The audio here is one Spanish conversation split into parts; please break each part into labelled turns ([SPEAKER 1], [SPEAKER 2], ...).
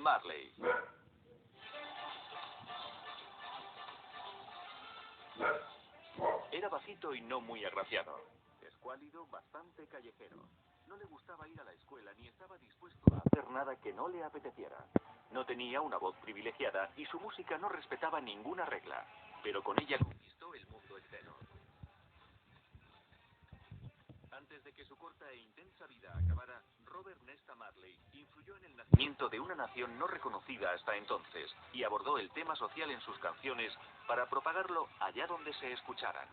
[SPEAKER 1] Marley. Era bajito y no muy agraciado. Escuálido, bastante callejero. No le gustaba ir a la escuela ni estaba dispuesto a hacer nada que no le apeteciera. No tenía una voz privilegiada y su música no respetaba ninguna regla, pero con ella conquistó el mundo entero. Antes de que su corta e intensa vida acabara, Robert Nesta Marley influyó en el nacimiento de una nación no reconocida hasta entonces y abordó el tema social en sus canciones para propagarlo allá donde se escucharan.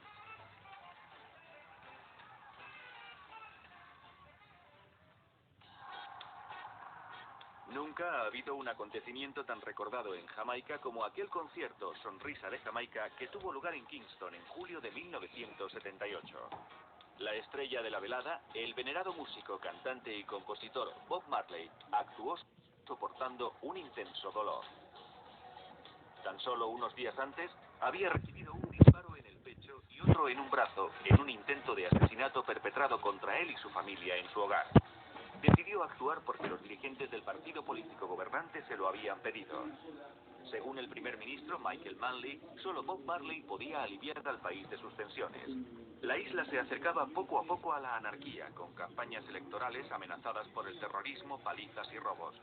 [SPEAKER 1] Nunca ha habido un acontecimiento tan recordado en Jamaica como aquel concierto Sonrisa de Jamaica que tuvo lugar en Kingston en julio de 1978. La estrella de la velada, el venerado músico, cantante y compositor Bob Marley, actuó soportando un intenso dolor. Tan solo unos días antes, había recibido un disparo en el pecho y otro en un brazo en un intento de asesinato perpetrado contra él y su familia en su hogar. Decidió actuar porque los dirigentes del partido político gobernante se lo habían pedido. Según el primer ministro Michael Manley, solo Bob Marley podía aliviar al país de sus tensiones. La isla se acercaba poco a poco a la anarquía, con campañas electorales amenazadas por el terrorismo, palizas y robos.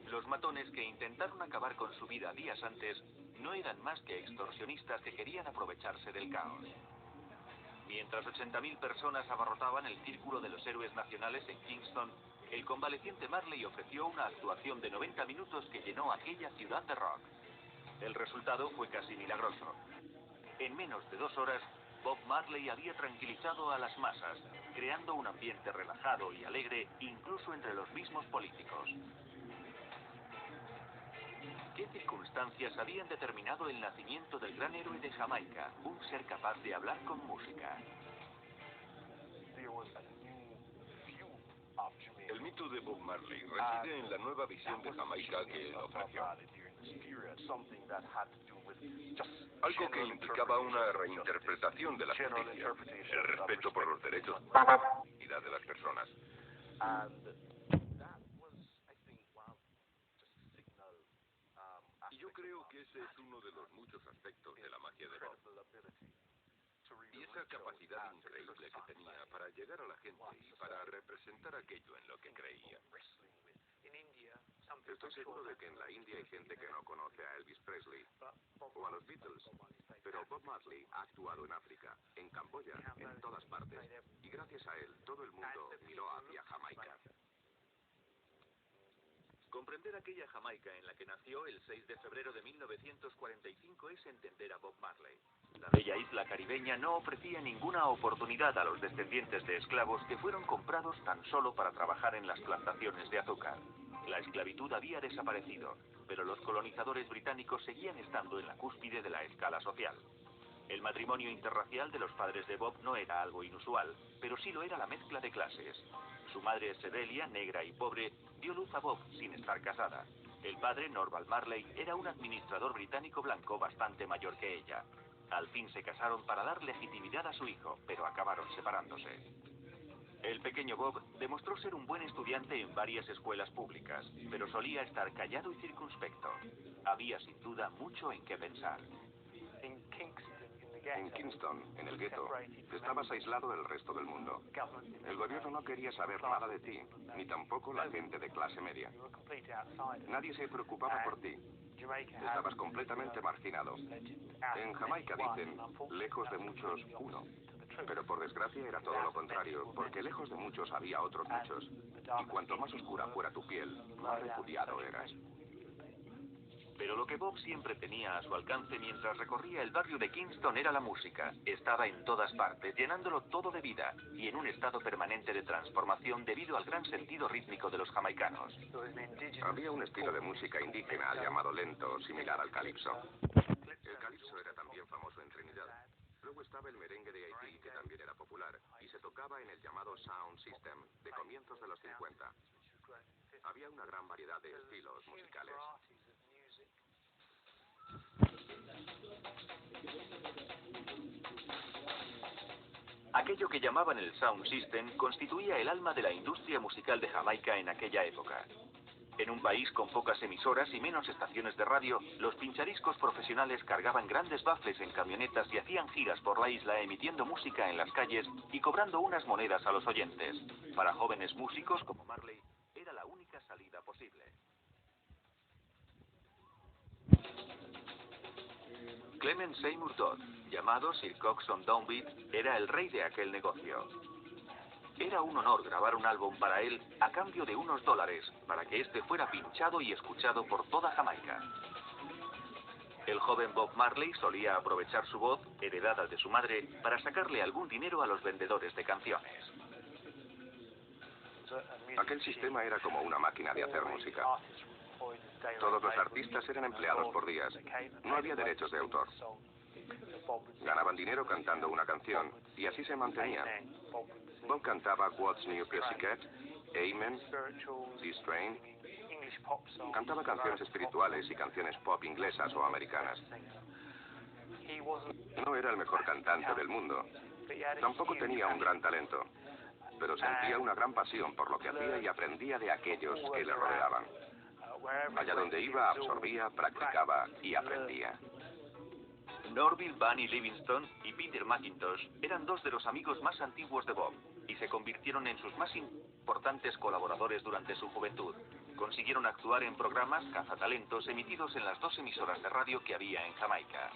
[SPEAKER 1] Los matones que intentaron acabar con su vida días antes no eran más que extorsionistas que querían aprovecharse del caos. Mientras 80.000 personas abarrotaban el Círculo de los Héroes Nacionales en Kingston, el convaleciente Marley ofreció una actuación de 90 minutos que llenó aquella ciudad de rock. El resultado fue casi milagroso. En menos de 2 horas, Bob Marley había tranquilizado a las masas, creando un ambiente relajado y alegre incluso entre los mismos políticos. ¿Qué circunstancias habían determinado el nacimiento del gran héroe de Jamaica, un ser capaz de hablar con música?
[SPEAKER 2] El mito de Bob Marley reside en la nueva visión de Jamaica que él ofreció. Algo que implicaba una reinterpretación de la justicia, el respeto por los derechos y la dignidad de las personas. Y yo creo que ese es uno de los muchos aspectos de la magia de Bob. Y esa capacidad increíble que tenía para llegar a la gente y para representar aquello en lo que creía. Estoy seguro de que en la India hay gente que no conoce a Elvis Presley o a los Beatles, pero Bob Marley ha actuado en África, en Camboya, en todas partes, y gracias a él todo el mundo miró hacia Jamaica.
[SPEAKER 1] Comprender aquella Jamaica en la que nació el 6 de febrero de 1945 es entender a Bob Marley. La bella isla caribeña no ofrecía ninguna oportunidad a los descendientes de esclavos que fueron comprados tan solo para trabajar en las plantaciones de azúcar. La esclavitud había desaparecido, pero los colonizadores británicos seguían estando en la cúspide de la escala social. El matrimonio interracial de los padres de Bob no era algo inusual, pero sí lo era la mezcla de clases. Su madre, Sedelia, negra y pobre, dio luz a Bob sin estar casada. El padre, Norval Marley, era un administrador británico blanco bastante mayor que ella. Al fin se casaron para dar legitimidad a su hijo, pero acabaron separándose. El pequeño Bob demostró ser un buen estudiante en varias escuelas públicas, pero solía estar callado y circunspecto. Había sin duda mucho en qué pensar.
[SPEAKER 2] En Kingston, en el gueto, estabas aislado del resto del mundo. El gobierno no quería saber nada de ti, ni tampoco la gente de clase media. Nadie se preocupaba por ti. Estabas completamente marginado. En Jamaica dicen, lejos de muchos, uno. Pero por desgracia era todo lo contrario, porque lejos de muchos había otros muchos. Y cuanto más oscura fuera tu piel, más repudiado eras.
[SPEAKER 1] Pero lo que Bob siempre tenía a su alcance mientras recorría el barrio de Kingston era la música. Estaba en todas partes, llenándolo todo de vida, y en un estado permanente de transformación debido al gran sentido rítmico de los jamaicanos.
[SPEAKER 2] Había un estilo de música indígena llamado lento, similar al calipso. El calipso era también famoso en Trinidad. Luego estaba el merengue de Haití, que también era popular, y se tocaba en el llamado Sound System, de comienzos de los 50. Había una gran variedad de estilos musicales.
[SPEAKER 1] Aquello que llamaban el Sound System constituía el alma de la industria musical de Jamaica en aquella época. En un país con pocas emisoras y menos estaciones de radio, los pinchadiscos profesionales cargaban grandes baffles en camionetas y hacían giras por la isla emitiendo música en las calles y cobrando unas monedas a los oyentes. Para jóvenes músicos como Marley, era la única salida posible. Clement Seymour Todd, llamado Sir Coxsone Downbeat, era el rey de aquel negocio. Era un honor grabar un álbum para él a cambio de unos dólares para que este fuera pinchado y escuchado por toda Jamaica. El joven Bob Marley solía aprovechar su voz, heredada de su madre, para sacarle algún dinero a los vendedores de canciones.
[SPEAKER 2] Aquel sistema era como una máquina de hacer música. Todos los artistas eran empleados por días. No había derechos de autor. Ganaban dinero cantando una canción y así se mantenían. Bob cantaba What's New Pussycat, Amen, This Train. Cantaba canciones espirituales y canciones pop inglesas o americanas. No era el mejor cantante del mundo. Tampoco tenía un gran talento. Pero sentía una gran pasión por lo que hacía y aprendía de aquellos que le rodeaban. Allá donde iba, absorbía, practicaba y aprendía.
[SPEAKER 1] Norville Bunny Livingston y Peter McIntosh eran dos de los amigos más antiguos de Bob y se convirtieron en sus más importantes colaboradores durante su juventud. Consiguieron actuar en programas cazatalentos emitidos en las dos emisoras de radio que había en Jamaica.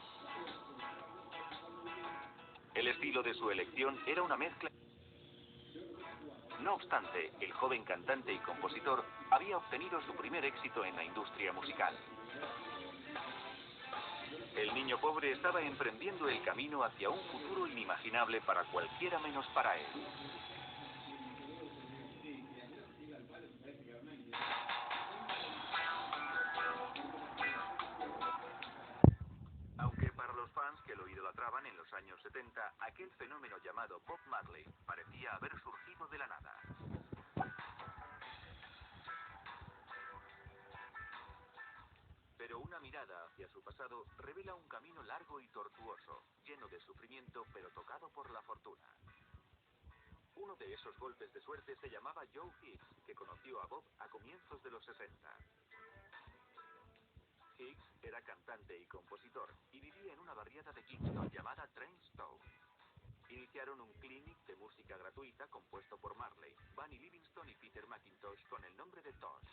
[SPEAKER 1] El estilo de su elección era una mezcla. No obstante, el joven cantante y compositor había obtenido su primer éxito en la industria musical. El niño pobre estaba emprendiendo el camino hacia un futuro inimaginable para cualquiera menos para él. Aunque para los fans que lo idolatraban en los años 70, aquel fenómeno llamado Bob Marley parecía haber surgido de la nada. Pero una mirada hacia su pasado revela un camino largo y tortuoso, lleno de sufrimiento pero tocado por la fortuna. Uno de esos golpes de suerte se llamaba Joe Hicks, que conoció a Bob a comienzos de los 60. Hicks era cantante y compositor y vivía en una barriada de Kingston llamada Trainstown. Iniciaron un clinic de música gratuita compuesto por Marley, Bunny Livingston y Peter McIntosh con el nombre de Tosh.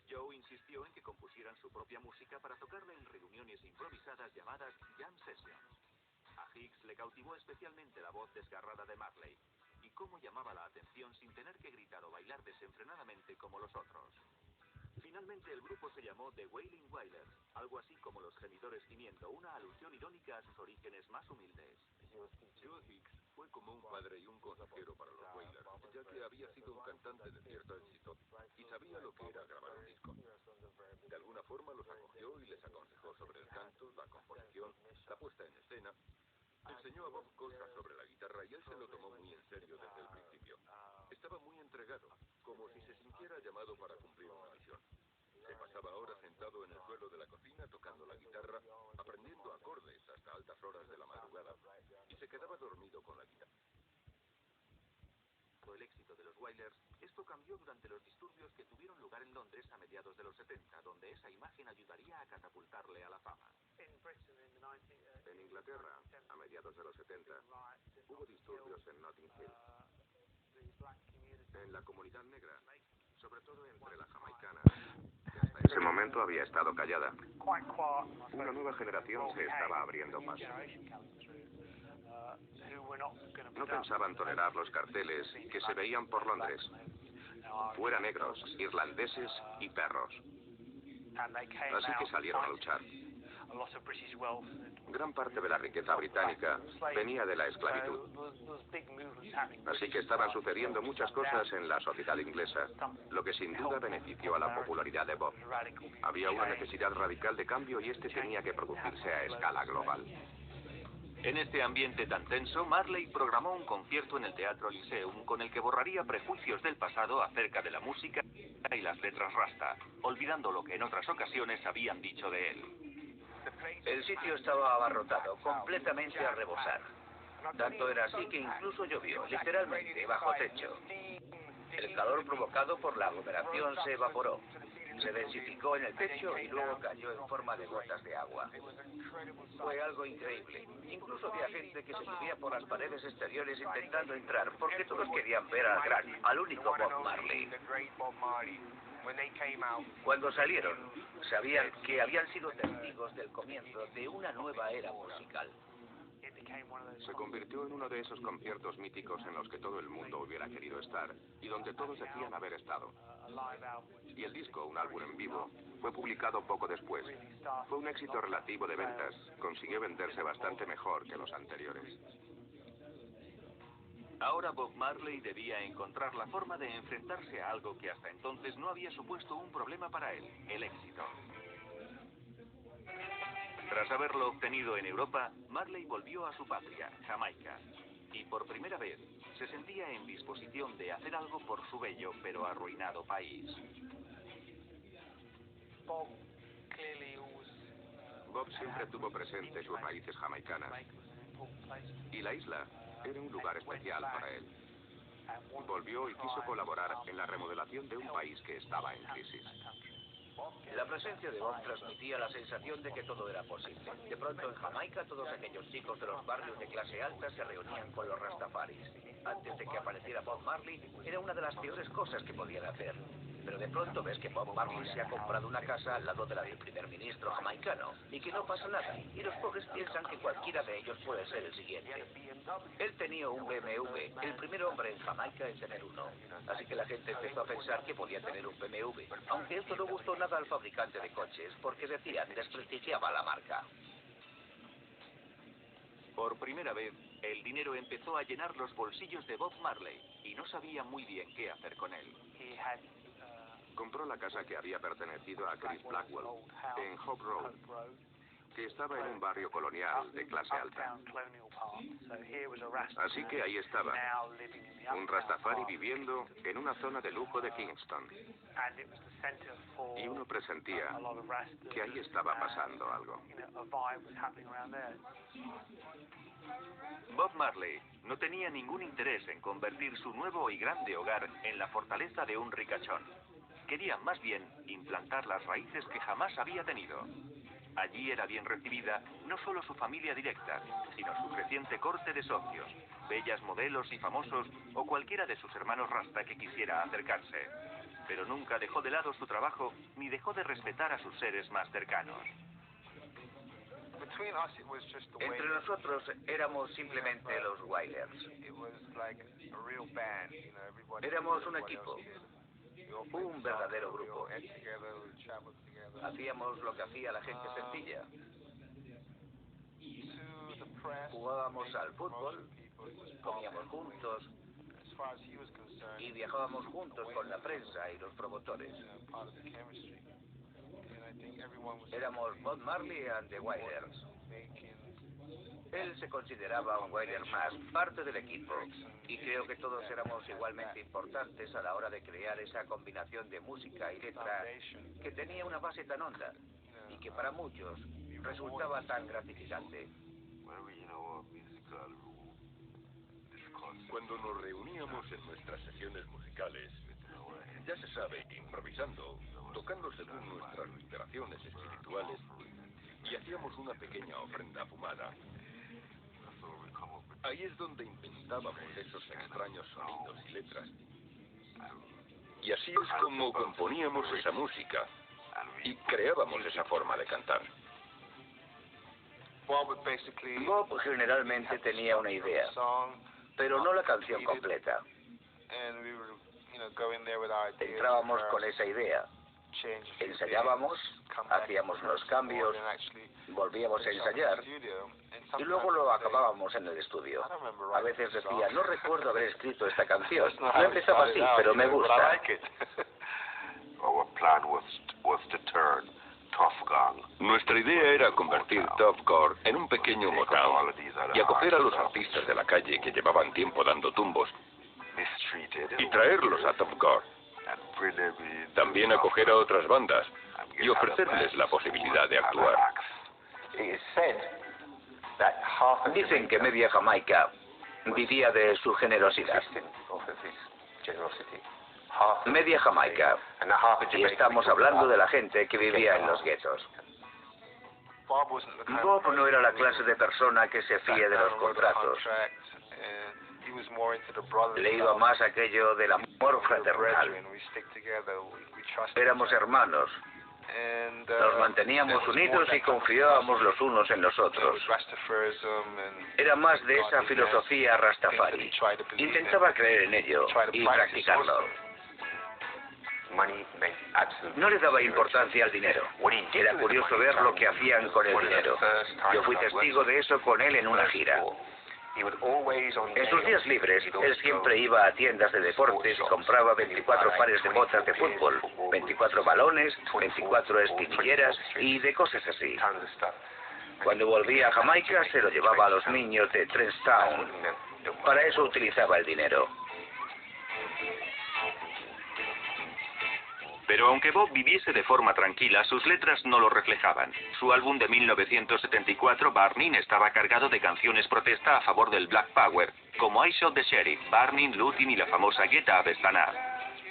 [SPEAKER 1] Joe insistió en que compusieran su propia música para tocarla en reuniones improvisadas llamadas Jam Sessions. A Hicks le cautivó especialmente la voz desgarrada de Marley y cómo llamaba la atención sin tener que gritar o bailar desenfrenadamente como los otros. Finalmente el grupo se llamó The Wailing Wailers, algo así como los gemidores gimiendo, una alusión irónica a sus orígenes más humildes.
[SPEAKER 3] Joe Hicks fue como un padre y un consejero para los Wailers, ya que había sido un cantante de cierto éxito y sabía lo que era grabar un disco. De alguna forma los acogió y les aconsejó sobre el canto, la composición, la puesta en escena. Enseñó a Bob cosas sobre la guitarra y él se lo tomó muy en serio desde el principio. Estaba muy entregado, como si se sintiera llamado para cumplir una misión. Se pasaba horas sentado en el suelo de la cocina tocando la guitarra, aprendiendo acordes hasta altas horas de la madrugada, y se quedaba dormido con la guitarra.
[SPEAKER 1] Por el éxito de los Wailers, esto cambió durante los disturbios que tuvieron lugar en Londres a mediados de los 70, donde esa imagen ayudaría a catapultarle a la fama.
[SPEAKER 2] En Inglaterra, a mediados de los 70, hubo disturbios en Notting Hill. En la comunidad negra, sobre todo entre la jamaicana, que hasta ese momento había estado callada. Una nueva generación se estaba abriendo paso. No pensaban tolerar los carteles que se veían por Londres. Fuera negros, irlandeses y perros. Así que salieron a luchar. Gran parte de la riqueza británica venía de la esclavitud. Así que estaban sucediendo muchas cosas en la sociedad inglesa, lo que sin duda benefició a la popularidad de Bob. Había una necesidad radical de cambio y este tenía que producirse a escala global.
[SPEAKER 1] En este ambiente tan tenso, Marley programó un concierto en el Teatro Lyceum con el que borraría prejuicios del pasado acerca de la música y las letras rasta, olvidando lo que en otras ocasiones habían dicho de él.
[SPEAKER 4] El sitio estaba abarrotado, completamente a rebosar. Tanto era así que incluso llovió, literalmente, bajo techo. El calor provocado por la aglomeración se evaporó. Se densificó en el techo y luego cayó en forma de gotas de agua. Fue algo increíble. Incluso había gente que se subía por las paredes exteriores intentando entrar, porque todos querían ver al gran, al único Bob Marley. Cuando salieron, sabían que habían sido testigos del comienzo de una nueva era musical.
[SPEAKER 2] Se convirtió en uno de esos conciertos míticos en los que todo el mundo hubiera querido estar y donde todos decían haber estado. Y el disco, un álbum en vivo, fue publicado poco después. Fue un éxito relativo de ventas. Consiguió venderse bastante mejor que los anteriores.
[SPEAKER 1] Ahora Bob Marley debía encontrar la forma de enfrentarse a algo que hasta entonces no había supuesto un problema para él, el éxito. Tras haberlo obtenido en Europa, Marley volvió a su patria, Jamaica, y por primera vez se sentía en disposición de hacer algo por su bello pero arruinado país.
[SPEAKER 2] Bob siempre tuvo presente sus raíces jamaicanas y la isla era un lugar especial para él. Volvió y quiso colaborar en la remodelación de un país que estaba en crisis.
[SPEAKER 4] La presencia de Bob transmitía la sensación de que todo era posible. De pronto en Jamaica todos aquellos chicos de los barrios de clase alta se reunían con los rastafaris. Antes de que apareciera Bob Marley, era una de las peores cosas que podían hacer. Pero de pronto ves que Bob Marley se ha comprado una casa al lado de la del primer ministro jamaicano y que no pasa nada. Y los pobres piensan que cualquiera de ellos puede ser el siguiente. Él tenía un BMW, el primer hombre en Jamaica en tener uno. Así que la gente empezó a pensar que podía tener un BMW. Aunque esto no gustó nada al fabricante de coches, porque decían desprestigiaba la marca.
[SPEAKER 1] Por primera vez, el dinero empezó a llenar los bolsillos de Bob Marley y no sabía muy bien qué hacer con él.
[SPEAKER 2] Compró la casa que había pertenecido a Chris Blackwell en Hope Road, que estaba en un barrio colonial de clase alta. Así que ahí estaba, un rastafari viviendo en una zona de lujo de Kingston. Y uno presentía que ahí estaba pasando algo.
[SPEAKER 1] Bob Marley no tenía ningún interés en convertir su nuevo y grande hogar en la fortaleza de un ricachón. Quería más bien implantar las raíces que jamás había tenido. Allí era bien recibida no solo su familia directa, sino su creciente corte de socios, bellas modelos y famosos o cualquiera de sus hermanos Rasta que quisiera acercarse. Pero nunca dejó de lado su trabajo ni dejó de respetar a sus seres más cercanos.
[SPEAKER 4] Entre nosotros éramos simplemente los Wailers. Éramos un equipo, un verdadero grupo. Hacíamos lo que hacía la gente sencilla. Jugábamos al fútbol, comíamos juntos y viajábamos juntos con la prensa y los promotores. Éramos Bob Marley and the Wailers. Él se consideraba un Wailer más, parte del equipo, y creo que todos éramos igualmente importantes a la hora de crear esa combinación de música y letra que tenía una base tan honda y que para muchos resultaba tan gratificante.
[SPEAKER 3] Cuando nos reuníamos en nuestras sesiones musicales, ya se sabe, improvisando, tocando según nuestras inspiraciones espirituales, y hacíamos una pequeña ofrenda fumada. Ahí es donde inventábamos esos extraños sonidos y letras. Y así es como componíamos esa música y creábamos esa forma de cantar.
[SPEAKER 4] Bob generalmente tenía una idea, pero no la canción completa. Entrábamos con esa idea, ensayábamos, hacíamos los cambios, volvíamos a ensayar y luego lo acabábamos en el estudio. A veces decía, no recuerdo haber escrito esta canción. No empezaba así, pero me gusta.
[SPEAKER 3] Nuestra idea era convertir Tuff Gong en un pequeño Motown y acoger a los artistas de la calle que llevaban tiempo dando tumbos y traerlos a Tuff Gong. También acoger a otras bandas y ofrecerles la posibilidad de actuar.
[SPEAKER 4] Dicen que media Jamaica vivía de su generosidad. media Jamaica. Y estamos hablando de la gente que vivía en los guetos. Bob no era la clase de persona que se fíe de los contratos. Le iba más aquello del amor fraternal. Éramos hermanos. Nos manteníamos unidos y confiábamos los unos en los otros. Era más de esa filosofía Rastafari. Intentaba creer en ello y practicarlo. No le daba importancia al dinero. Era curioso ver lo que hacían con el dinero. Yo fui testigo de eso con él en una gira. En sus días libres, él siempre iba a tiendas de deportes y compraba 24 pares de botas de fútbol, 24 balones, 24 espinilleras y de cosas así. Cuando volvía a Jamaica, se lo llevaba a los niños de Trenchtown. Para eso utilizaba el dinero.
[SPEAKER 1] Pero aunque Bob viviese de forma tranquila, sus letras no lo reflejaban. Su álbum de 1974, Burning, estaba cargado de canciones protesta a favor del Black Power, como I Shot the Sheriff, Burning, Looting y la famosa Get Up, Stand Up.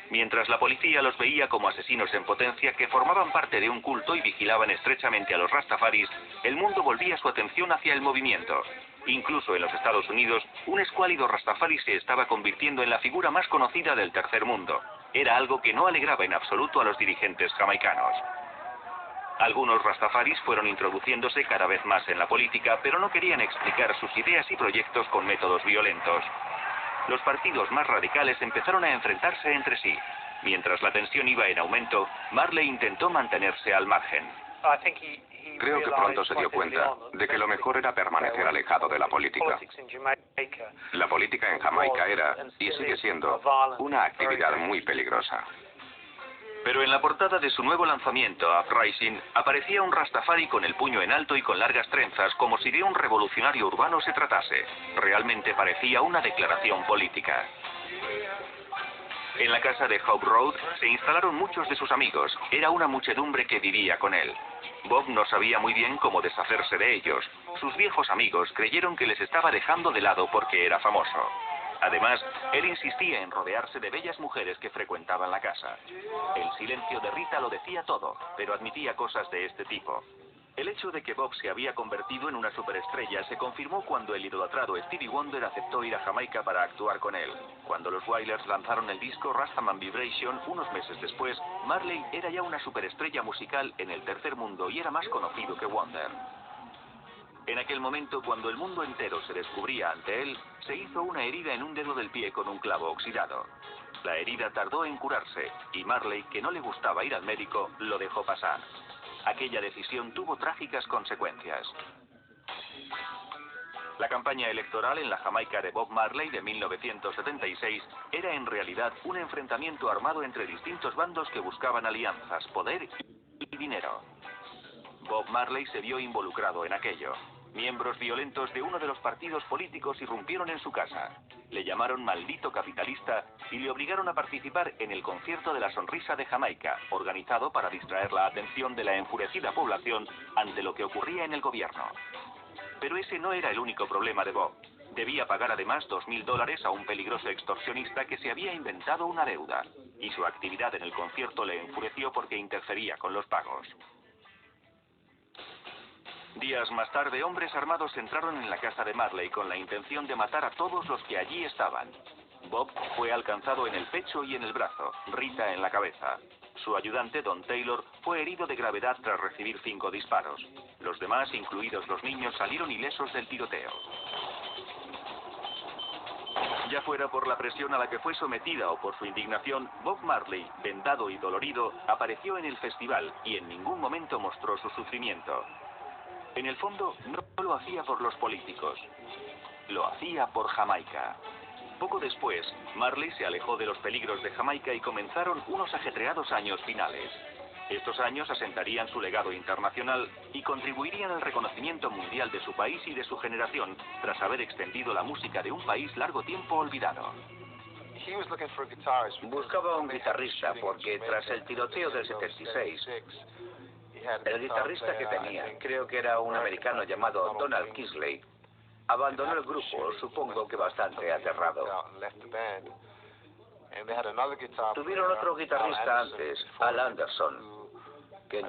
[SPEAKER 1] Mientras la policía los veía como asesinos en potencia que formaban parte de un culto y vigilaban estrechamente a los Rastafaris, el mundo volvía su atención hacia el movimiento. Incluso en los Estados Unidos, un escuálido Rastafari se estaba convirtiendo en la figura más conocida del tercer mundo. Era algo que no alegraba en absoluto a los dirigentes jamaicanos. Algunos Rastafaris fueron introduciéndose cada vez más en la política, pero no querían explicar sus ideas y proyectos con métodos violentos. Los partidos más radicales empezaron a enfrentarse entre sí. Mientras la tensión iba en aumento, Marley intentó mantenerse al margen.
[SPEAKER 2] Creo que pronto se dio cuenta de que lo mejor era permanecer alejado de la política. La política en Jamaica era, y sigue siendo, una actividad muy peligrosa.
[SPEAKER 1] Pero en la portada de su nuevo lanzamiento, Uprising, aparecía un Rastafari con el puño en alto y con largas trenzas, como si de un revolucionario urbano se tratase. Realmente parecía una declaración política. En la casa de Hope Road se instalaron muchos de sus amigos. Era una muchedumbre que vivía con él. Bob no sabía muy bien cómo deshacerse de ellos. Sus viejos amigos creyeron que les estaba dejando de lado porque era famoso. Además, él insistía en rodearse de bellas mujeres que frecuentaban la casa. El silencio de Rita lo decía todo, pero admitía cosas de este tipo. El hecho de que Bob se había convertido en una superestrella se confirmó cuando el idolatrado Stevie Wonder aceptó ir a Jamaica para actuar con él. Cuando los Wailers lanzaron el disco Rastaman Vibration, unos meses después, Marley era ya una superestrella musical en el tercer mundo y era más conocido que Wonder. En aquel momento, cuando el mundo entero se descubría ante él, se hizo una herida en un dedo del pie con un clavo oxidado. La herida tardó en curarse y Marley, que no le gustaba ir al médico, lo dejó pasar. Aquella decisión tuvo trágicas consecuencias. La campaña electoral en la Jamaica de Bob Marley de 1976 era en realidad un enfrentamiento armado entre distintos bandos que buscaban alianzas, poder y dinero. Bob Marley se vio involucrado en aquello. Miembros violentos de uno de los partidos políticos irrumpieron en su casa. Le llamaron maldito capitalista y le obligaron a participar en el concierto de la sonrisa de Jamaica, organizado para distraer la atención de la enfurecida población ante lo que ocurría en el gobierno. Pero ese no era el único problema de Bob. Debía pagar además $2.000 a un peligroso extorsionista que se había inventado una deuda. Y su actividad en el concierto le enfureció porque interfería con los pagos. Días más tarde, hombres armados entraron en la casa de Marley con la intención de matar a todos los que allí estaban. Bob fue alcanzado en el pecho y en el brazo, Rita en la cabeza. Su ayudante, Don Taylor, fue herido de gravedad tras recibir 5 disparos. Los demás, incluidos los niños, salieron ilesos del tiroteo. Ya fuera por la presión a la que fue sometida o por su indignación, Bob Marley, vendado y dolorido, apareció en el festival y en ningún momento mostró su sufrimiento. En el fondo, no lo hacía por los políticos. Lo hacía por Jamaica. Poco después, Marley se alejó de los peligros de Jamaica y comenzaron unos ajetreados años finales. Estos años asentarían su legado internacional y contribuirían al reconocimiento mundial de su país y de su generación, tras haber extendido la música de un país largo tiempo olvidado.
[SPEAKER 4] Buscaba un guitarrista porque tras el tiroteo del 76, el guitarrista que tenía, creo que era un americano llamado Donald Kisley, abandonó el grupo, supongo que bastante aterrado.
[SPEAKER 5] And they had another guitar
[SPEAKER 4] Tuvieron
[SPEAKER 5] player,
[SPEAKER 4] otro guitarrista
[SPEAKER 5] Al Anderson,
[SPEAKER 4] antes,
[SPEAKER 5] before
[SPEAKER 4] Al
[SPEAKER 5] him,
[SPEAKER 4] Anderson,
[SPEAKER 5] who
[SPEAKER 4] que